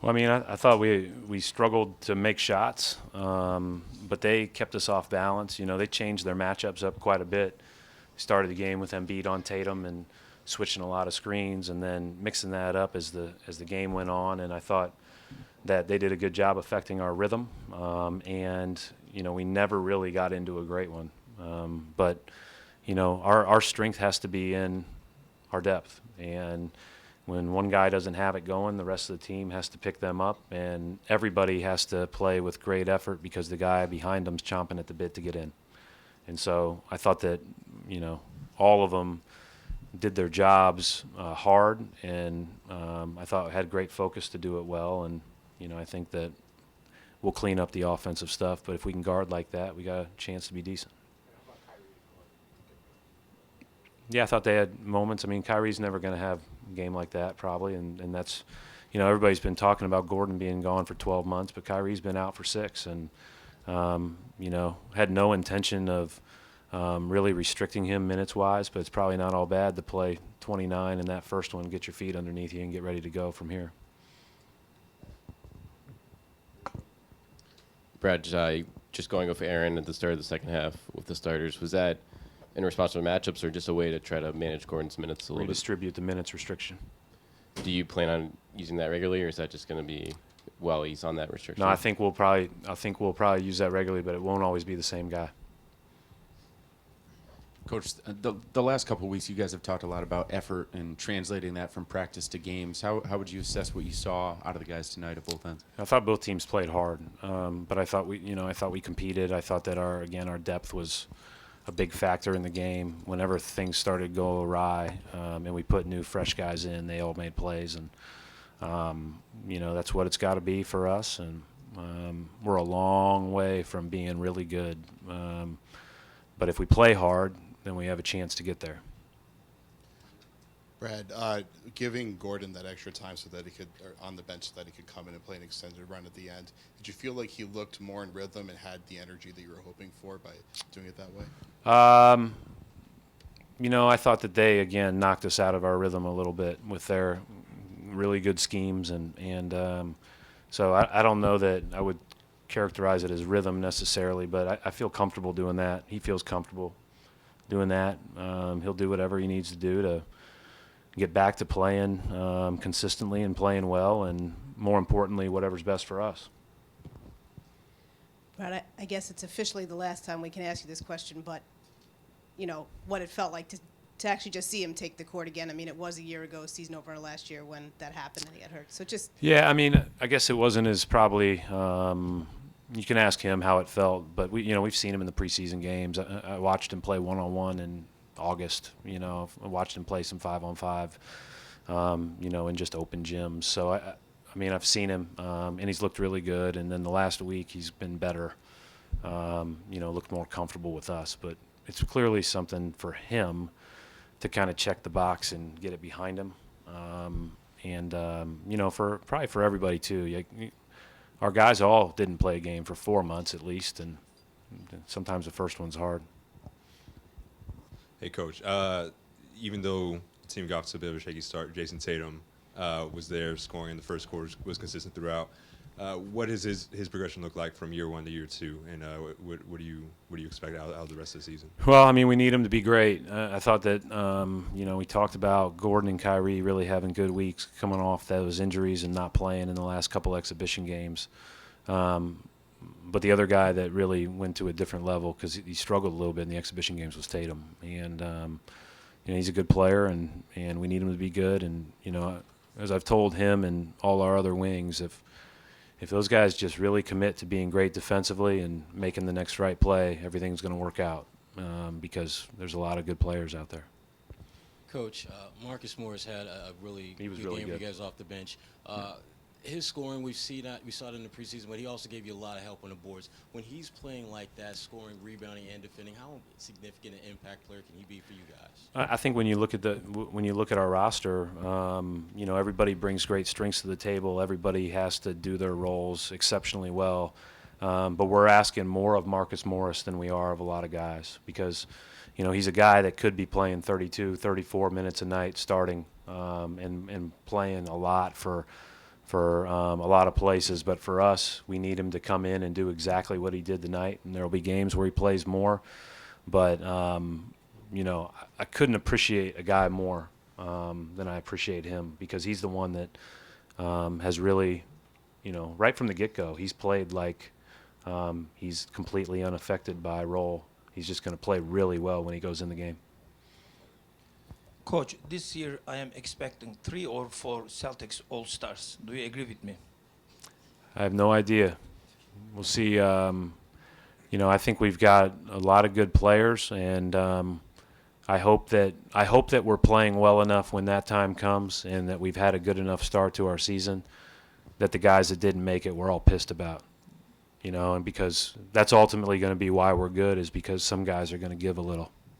Well, I mean, I thought we struggled to make shots, but they kept us off balance. They changed their matchups up quite a bit. Started the game with Embiid on Tatum and switching a lot of screens, and then mixing that up as the game went on. And I thought that they did a good job affecting our rhythm, and we never really got into a great one. But our strength has to be in our depth, and when one guy doesn't have it going, the rest of the team has to pick them up, and everybody has to play with great effort because the guy behind them's chomping at the bit to get in. And so I thought that all of them did their jobs hard, and I thought had great focus to do it well. And I think that we'll clean up the offensive stuff, but if we can guard like that, we got a chance to be decent. Yeah, I thought they had moments. I mean, Kyrie's never going to have a game like that probably, and that's, everybody's been talking about Gordon being gone for 12 months, but Kyrie's been out for 6, and had no intention of really restricting him minutes-wise, but it's probably not all bad to play 29 in that first one, get your feet underneath you, and get ready to go from here. Brad, just going off Aaron at the start of the second half with the starters, was that in response to the matchups or just a way to try to manage Gordon's minutes a little bit? Redistribute the minutes restriction. Do you plan on using that regularly, or is that just going to be while he's on that restriction? No, I think we'll probably use that regularly, but it won't always be the same guy. Coach, the last couple of weeks, you guys have talked a lot about effort and translating that from practice to games. How would you assess what you saw out of the guys tonight at both ends? I thought both teams played hard, but I thought we competed. I thought that our depth was a big factor in the game. Whenever things started to go awry, and we put new, fresh guys in, they all made plays, and that's what it's got to be for us. And we're a long way from being really good, but if we play hard, then we have a chance to get there. Brad, giving Gordon that extra time so that he could, or on the bench, so that he could come in and play an extended run at the end, did you feel like he looked more in rhythm and had the energy that you were hoping for by doing it that way? I thought that they, again, knocked us out of our rhythm a little bit with their really good schemes. And so I don't know that I would characterize it as rhythm necessarily, but I feel comfortable doing that. He feels comfortable doing that. He'll do whatever he needs to do to get back to playing consistently and playing well, and more importantly, whatever's best for us. Brad, I guess it's officially the last time we can ask you this question, but, what it felt like to actually just see him take the court again. I mean, it was a year ago, season opener last year, when that happened and he got hurt. So just... Yeah, I mean, I guess it wasn't as probably you can ask him how it felt, but we've seen him in the preseason games. I watched him play one-on-one in August. I watched him play some 5-on-5, in just open gyms. So I mean, I've seen him, and he's looked really good. And then the last week, he's been better. Looked more comfortable with us. But it's clearly something for him to kind of check the box and get it behind him. For everybody too. Our guys all didn't play a game for 4 months at least, and sometimes the first one's hard. Hey, Coach. Even though the team got off to a bit of a shaky start, Jason Tatum was there scoring in the first quarter, was consistent throughout. What does his progression look like from year 1 to year 2, and what do you expect out of the rest of the season? Well, I mean, we need him to be great. I thought that we talked about Gordon and Kyrie really having good weeks coming off those injuries and not playing in the last couple exhibition games. But the other guy that really went to a different level because he struggled a little bit in the exhibition games was Tatum, and he's a good player, and we need him to be good. And as I've told him and all our other wings, if those guys just really commit to being great defensively and making the next right play, everything's going to work out because there's a lot of good players out there. Coach, Marcus Morris had a really He was good really game for good. you guys off the bench. His scoring, we saw it in the preseason, but he also gave you a lot of help on the boards. When he's playing like that, scoring, rebounding, and defending, how significant an impact player can he be for you guys? I think when you look at our roster, everybody brings great strengths to the table. Everybody has to do their roles exceptionally well. But we're asking more of Marcus Morris than we are of a lot of guys because, he's a guy that could be playing 32, 34 minutes a night starting and playing a lot for a lot of places. But for us, we need him to come in and do exactly what he did tonight. And there will be games where he plays more. But, you know, I couldn't appreciate a guy more than I appreciate him, because he's the one that has really, you know, right from the get-go, he's played like he's completely unaffected by role. He's just going to play really well when he goes in the game. Coach, this year I am expecting 3 or 4 Celtics All-Stars. Do you agree with me? I have no idea. We'll see. You know, I think we've got a lot of good players, and I hope that we're playing well enough when that time comes, and that we've had a good enough start to our season that the guys that didn't make it, we're all pissed about. You know, and because that's ultimately going to be why we're good, is because some guys are going to give a little.